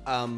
Hi.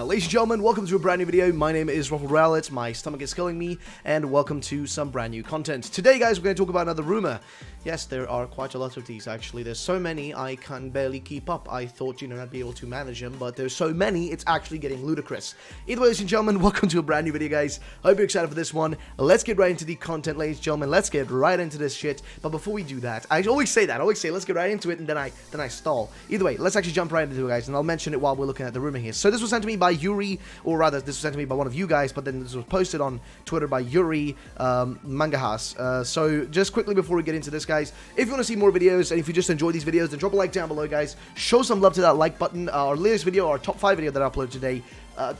Ladies and gentlemen, welcome to a brand new video. My name is RuffledRowlit, my stomach is killing me, and welcome to some brand new content. Today, guys, we're going to talk about another rumor. Yes, there are quite a lot of these, actually. There's so many, I can barely keep up. I thought, I'd be able to manage them, but there's so many, it's actually getting ludicrous. Either way, ladies and gentlemen, welcome to a brand new video, guys. Hope you're excited for this one. Let's get right into the content, ladies and gentlemen. Let's get right into this shit. But before we do that, I always say let's get right into it, and then I stall. Either way, let's actually jump right into it, guys, and I'll mention it while we're looking at the rumor here. So this was sent to me by Yuri, or rather, this was sent to me by one of you guys, but then this was posted on Twitter by Yuri Mangahas. So just quickly before we get into this, guys, if you want to see more videos, and if you just enjoy these videos, then drop a like down below, guys. Show some love to that like button. Our latest video, our top 5 video that I uploaded today,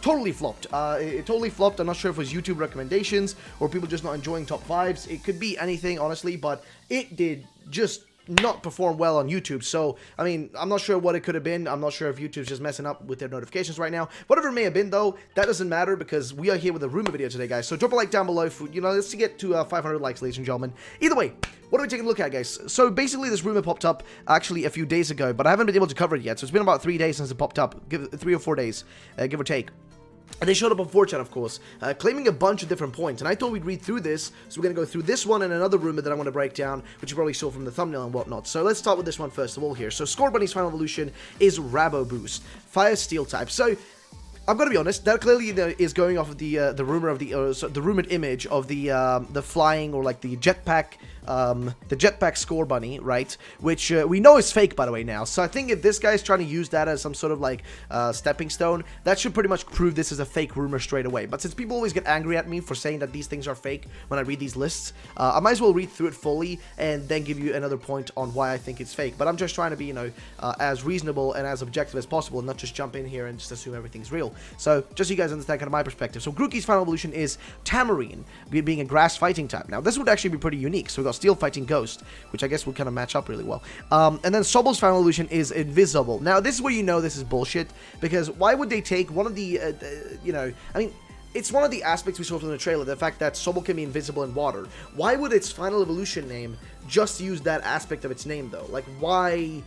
totally flopped. It totally flopped. I'm not sure if it was YouTube recommendations or people just not enjoying top 5s. It could be anything, honestly, but it did just not perform well on YouTube. So, I mean, I'm not sure what it could have been. I'm not sure if YouTube's just messing up with their notifications right now. Whatever it may have been, though, that doesn't matter because we are here with a rumor video today, guys. So drop a like down below for, let's get to 500 likes, ladies and gentlemen. Either way, what are we taking a look at, guys? So basically, this rumor popped up actually a few days ago, but I haven't been able to cover it yet. So it's been about 3 days since it popped up, 3 or 4 days, give or take. And they showed up on 4chan, of course, claiming a bunch of different points. And I thought we'd read through this, so we're going to go through this one and another rumor that I want to break down, which you probably saw from the thumbnail and whatnot. So let's start with this one first of all here. So Scorbunny's final evolution is Rabo Boost, Fire Steel type. So I'm gonna be honest, that clearly is going off of the rumor of the rumored image of the flying or like the jetpack Scorbunny, right? Which we know is fake, by the way, now. So I think if this guy's trying to use that as some sort of like stepping stone, that should pretty much prove this is a fake rumor straight away. But since people always get angry at me for saying that these things are fake when I read these lists, I might as well read through it fully and then give you another point on why I think it's fake. But I'm just trying to be, as reasonable and as objective as possible, and not just jump in here and just assume everything's real. So just so you guys understand kind of my perspective. So Grookey's final evolution is Tamarine, being a grass fighting type. Now this would actually be pretty unique. So we got Steel fighting Ghost, which I guess would kind of match up really well. And then Sobble's final evolution is Invisible. Now this is where this is bullshit, because why would they take one of the, I mean, it's one of the aspects we saw from the trailer, the fact that Sobble can be invisible in water. Why would its final evolution name just use that aspect of its name, though? Like, why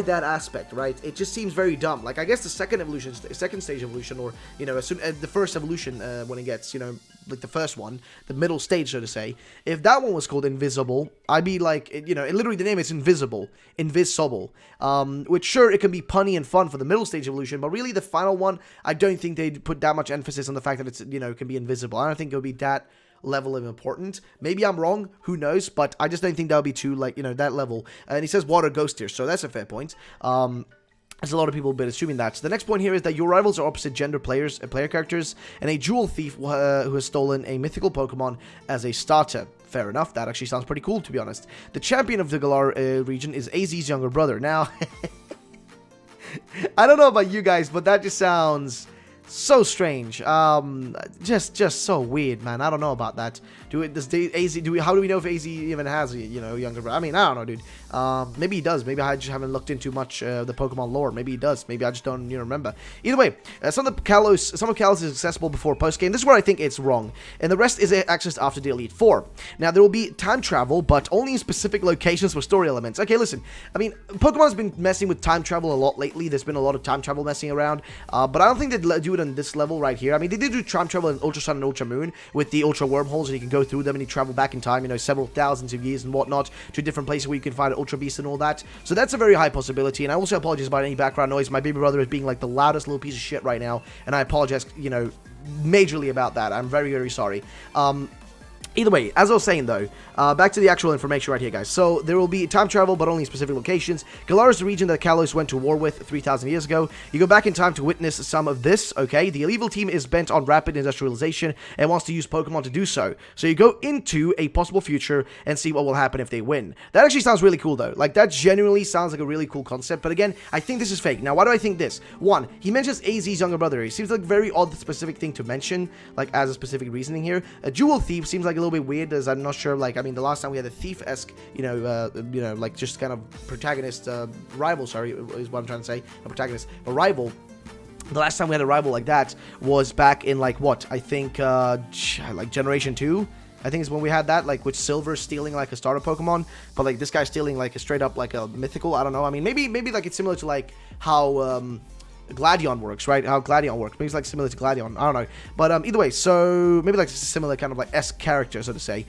that aspect, right? It just seems very dumb. Like, I guess the second stage evolution, or, as soon as the first evolution, when it gets, like the first one, the middle stage, so to say, if that one was called Invisible, I'd be like, literally the name is Invisible, which sure, it can be punny and fun for the middle stage evolution, but really the final one, I don't think they'd put that much emphasis on the fact that it's, can be invisible. I don't think it would be that level of important. Maybe I'm wrong, who knows, but I just don't think that would be too, like, that level. And he says Water Ghost here, so that's a fair point. There's a lot of people been assuming that. So the next point here is that your rivals are opposite gender player characters, and a jewel thief who has stolen a mythical Pokemon as a starter. Fair enough, that actually sounds pretty cool, to be honest. The champion of the Galar region is AZ's younger brother. Now, I don't know about you guys, but that just sounds so strange. Just so weird, man. I don't know about that. How do we know if AZ even has a, younger brother? I mean, I don't know, dude. Maybe he does. Maybe I just haven't looked into much the Pokemon lore. Maybe he does. Maybe I just don't, remember. Either way, some of Kalos is accessible before post-game. This is where I think it's wrong. And the rest is accessed after the Elite Four. Now, there will be time travel, but only in specific locations for story elements. Okay, listen. I mean, Pokemon's been messing with time travel a lot lately. There's been a lot of time travel messing around. But I don't think they'd do it on this level right here. I mean, they did do time travel in Ultra Sun and Ultra Moon with the Ultra Wormholes, and you can go through them and you travel back in time, several thousands of years and whatnot, to different places where you can find Ultra Beast and all that. So that's a very high possibility, and I also apologize about any background noise. My baby brother is being like the loudest little piece of shit right now, and I apologize, majorly about that. I'm very, very sorry. Either way, as I was saying though, back to the actual information right here, guys. So there will be time travel, but only in specific locations. Galar is the region that Kalos went to war with 3,000 years ago. You go back in time to witness some of this, okay? The evil team is bent on rapid industrialization and wants to use Pokemon to do so. So you go into a possible future and see what will happen if they win. That actually sounds really cool though. Like, that genuinely sounds like a really cool concept. But again, I think this is fake. Now, why do I think this? One, he mentions AZ's younger brother. It seems like a very odd specific thing to mention, like as a specific reasoning here. A jewel thief seems like a little bit weird, as I'm not sure, like, I mean, the last time we had a thief-esque, like just kind of protagonist, rival, sorry, is what I'm trying to say, a protagonist, a rival. The last time we had a rival like that was back in, like, what, I think, like, Generation 2? I think it's when we had that, like, with Silver stealing, like, a starter Pokemon, but, like, this guy stealing, like, a straight up, like, a mythical, I don't know. I mean, maybe, like, it's similar to, like, how, Gladion works, right? How Gladion works. Maybe it's, like, similar to Gladion. I don't know. But, either way, so, maybe, like, similar kind of, like, S character, so to say.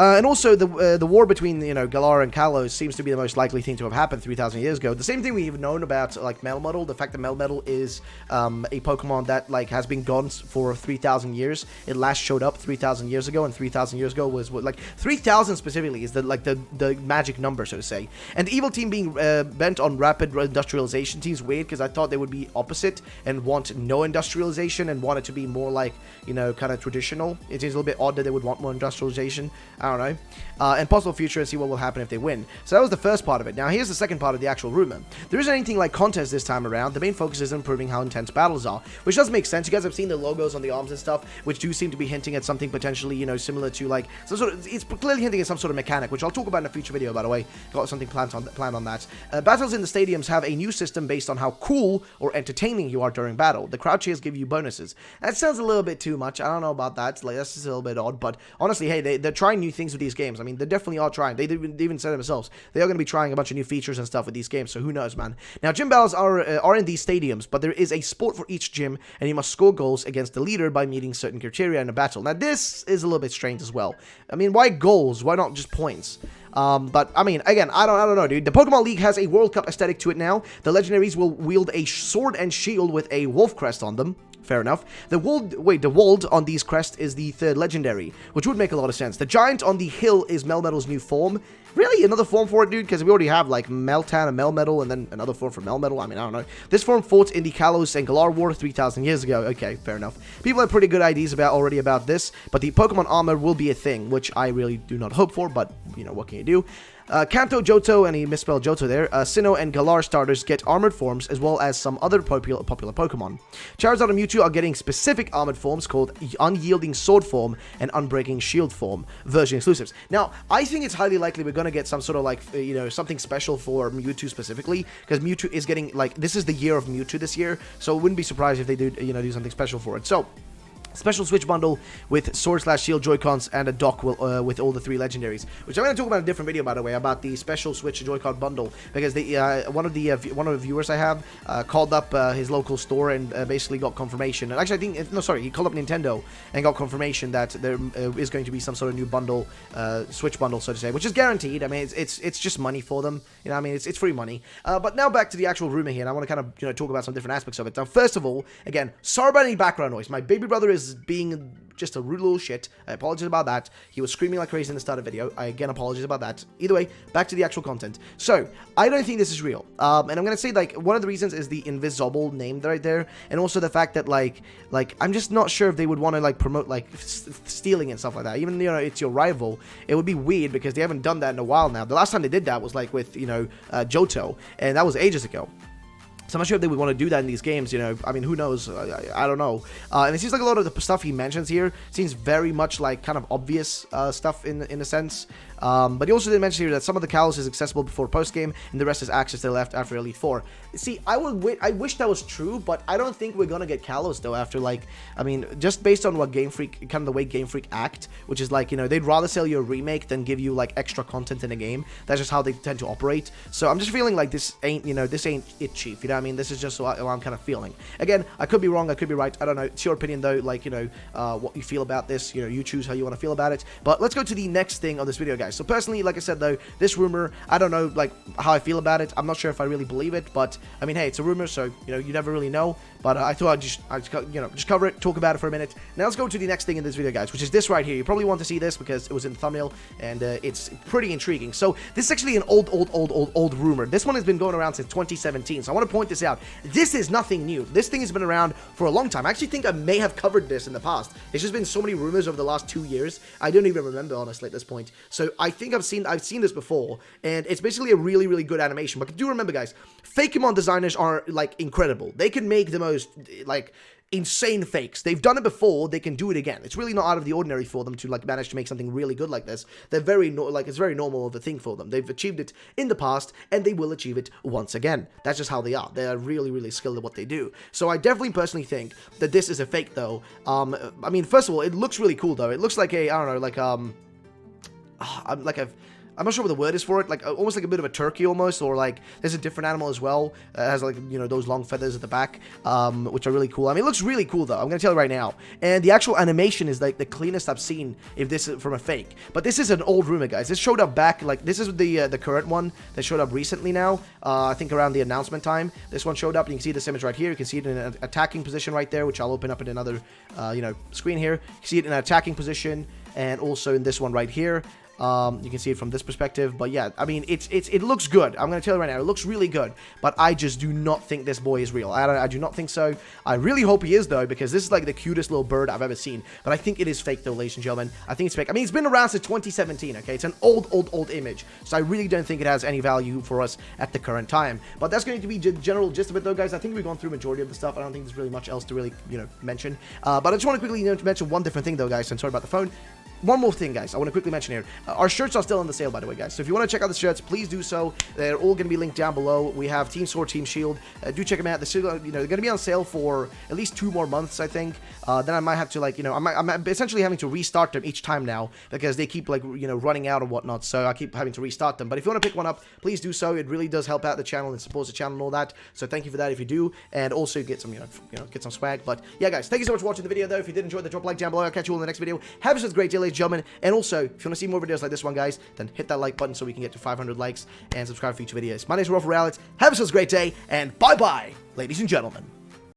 And also, the war between, you know, Galar and Kalos seems to be the most likely thing to have happened 3,000 years ago. The same thing we've known about, like, Melmetal, the fact that Melmetal is a Pokemon that, like, has been gone for 3,000 years. It last showed up 3,000 years ago, and 3,000 years ago was, what, like, 3,000 specifically is, the magic number, so to say. And the Evil Team being bent on rapid industrialization seems weird, because I thought they would be opposite and want no industrialization and want it to be more, like, you know, kind of traditional. It is a little bit odd that they would want more industrialization. I don't know. And possible future and see what will happen if they win. So that was the first part of it. Now here's the second part of the actual rumor. There isn't anything like contest this time around. The main focus is improving how intense battles are, which does make sense. You guys have seen the logos on the arms and stuff, which do seem to be hinting at something potentially, you know, similar to, like, some sort of, it's clearly hinting at some sort of mechanic, which I'll talk about in a future video, by the way. Got something planned on that. Battles in the stadiums have a new system based on how cool or entertaining you are during battle. The crowd cheers give you bonuses. That sounds a little bit too much. I don't know about that. Like, that's just a little bit odd, but honestly, hey, they're trying new things with these games. I mean, they definitely are trying. They even said it themselves. They are going to be trying a bunch of new features and stuff with these games, so who knows, man. Now, gym battles are in these stadiums, but there is a sport for each gym, and you must score goals against the leader by meeting certain criteria in a battle. Now, this is a little bit strange as well. I mean, why goals? Why not just points? But, I mean, again, I don't know, dude. The Pokemon League has a World Cup aesthetic to it now. The legendaries will wield a sword and shield with a wolf crest on them. Fair enough. The Wold on these crests is the third legendary, which would make a lot of sense. The Giant on the hill is Melmetal's new form. Really? Another form for it, dude? Because we already have, like, Meltan and Melmetal, and then another form for Melmetal. I mean, I don't know. This form fought in the Kalos and Galar War 3,000 years ago. Okay, fair enough. People have pretty good ideas already about this, but the Pokemon armor will be a thing, which I really do not hope for, but, you know, what can you do? Kanto, Johto, and he misspelled Johto there, Sinnoh and Galar starters get armored forms, as well as some other popular Pokemon. Charizard and Mewtwo are getting specific armored forms called Unyielding Sword Form and Unbreaking Shield Form, version exclusives. Now, I think it's highly likely we're going to get some sort of, like, you know, something special for Mewtwo specifically, because Mewtwo is getting, like, this is the year of Mewtwo this year, so I wouldn't be surprised if they do, you know, do something special for it. So, special Switch bundle with Sword/Shield Joy-Cons and a dock with all the 3 legendaries, which I'm going to talk about in a different video, by the way, about the special Switch Joy-Con bundle, because one of the viewers I have called up his local store and basically got confirmation. And actually, I think, no, sorry, he called up Nintendo and got confirmation that there is going to be some sort of new bundle, Switch bundle, so to say, which is guaranteed. I mean, it's just money for them, you know what I mean? It's free money. But now back to the actual rumor here, and I want to kind of, you know, talk about some different aspects of it. Now, first of all, again, sorry about any background noise. My baby brother is being just a rude little shit. I apologize about that. He was screaming like crazy in the start of the video. I again apologize about that. Either way, back to the actual content. So, I don't think this is real. And I'm gonna say, like, one of the reasons is the invisible name right there, and also the fact that, like I'm just not sure if they would want to, like, promote, like, stealing and stuff like that. Even, you know, it's your rival, it would be weird because they haven't done that in a while now. The last time they did that was, like, with, you know, Johto, and that was ages ago. So I'm not sure if they would want to do that in these games, you know. I mean, who knows? I don't know. And it seems like a lot of the stuff he mentions here seems very much like kind of obvious stuff in a sense. But he also did mention here that some of the Kalos is accessible before post-game, and the rest is access they left after Elite Four. See, I wish that was true, but I don't think we're gonna get Kalos, though, after, like, I mean, just based on what Game Freak, kind of the way Game Freak act, which is, like, you know, they'd rather sell you a remake than give you, like, extra content in a game. That's just how they tend to operate. So I'm just feeling like this ain't, you know, this ain't it, Chief, you know what I mean? This is just what I'm kind of feeling. Again, I could be wrong, I could be right, I don't know. It's your opinion, though, like, you know, what you feel about this, you know, you choose how you want to feel about it. But let's go to the next thing of this video, guys. So personally, like I said, though, this rumor, I don't know, like, how I feel about it. I'm not sure if I really believe it, but, I mean, hey, it's a rumor, so, you know, you never really know. But I thought I'd just, you know, just cover it, talk about it for a minute. Now let's go to the next thing in this video, guys, which is this right here. You probably want to see this because it was in the thumbnail, and it's pretty intriguing. So this is actually an old rumor. This one has been going around since 2017, so I want to point this out. This is nothing new. This thing has been around for a long time. I actually think I may have covered this in the past. It's just been so many rumors over the last 2 years. I don't even remember, honestly, at this point. So I think I've seen this before, and it's basically a really, really good animation. But do remember, guys, Fakemon designers are, like, incredible. They can make the most, like, insane fakes. They've done it before, they can do it again. It's really not out of the ordinary for them to, like, manage to make something really good like this. They're very, it's very normal of a thing for them. They've achieved it in the past, and they will achieve it once again. That's just how they are. They are really, really skilled at what they do. So I definitely personally think that this is a fake, though. I mean, first of all, it looks really cool, though. It looks like a, I don't know, like I'm not sure what the word is for it, like, almost like a bit of a turkey almost, or like, there's a different animal as well, it has, like, you know, those long feathers at the back, which are really cool. I mean, it looks really cool, though, I'm gonna tell you right now, and the actual animation is, like, the cleanest I've seen, if this is from a fake, but this is an old Rumour, guys. This showed up back, like, this is the current one that showed up recently now, I think around the announcement time. This one showed up, and you can see this image right here. You can see it in an attacking position right there, which I'll open up in another, you know, screen here. You can see it in an attacking position, and also in this one right here. You can see it from this perspective, but yeah, I mean, it looks good. I'm gonna tell you right now, it looks really good, but I just do not think this boy is real. I do not think so. I really hope he is, though, because this is like the cutest little bird I've ever seen, but I think it is fake, though, ladies and gentlemen. I think it's fake. I mean, it's been around since 2017, okay? It's an old image, so I really don't think it has any value for us at the current time, but that's going to be the general gist of it, though, guys. I think we've gone through majority of the stuff. I don't think there's really much else to really, you know, mention, but I just want to quickly, you know, mention one different thing, though, guys, and sorry about the phone. One more thing, guys, I want to quickly mention here. Our shirts are still on the sale, by the way, guys. So if you want to check out the shirts, please do so. They're all going to be linked down below. We have Team Sword, Team Shield. Do check them out. They're still, you know, they're going to be on sale for at least 2 more months, I think. Then I might have to, like, you know, I'm essentially having to restart them each time now because they keep, like, you know, running out and whatnot. So I keep having to restart them. But if you want to pick one up, please do so. It really does help out the channel and supports the channel and all that. So thank you for that if you do. And also get some, you know, get some swag. But yeah, guys, thank you so much for watching the video, though. If you did enjoy, drop a like down below. I'll catch you all in the next video. Have yourselves a great day, ladies and gentlemen. And also, if you want to see more videos like this one, guys, then hit that like button so we can get to 500 likes and subscribe for future videos. My name is RuffledRowlit. Have yourselves a great day, and bye-bye, ladies and gentlemen.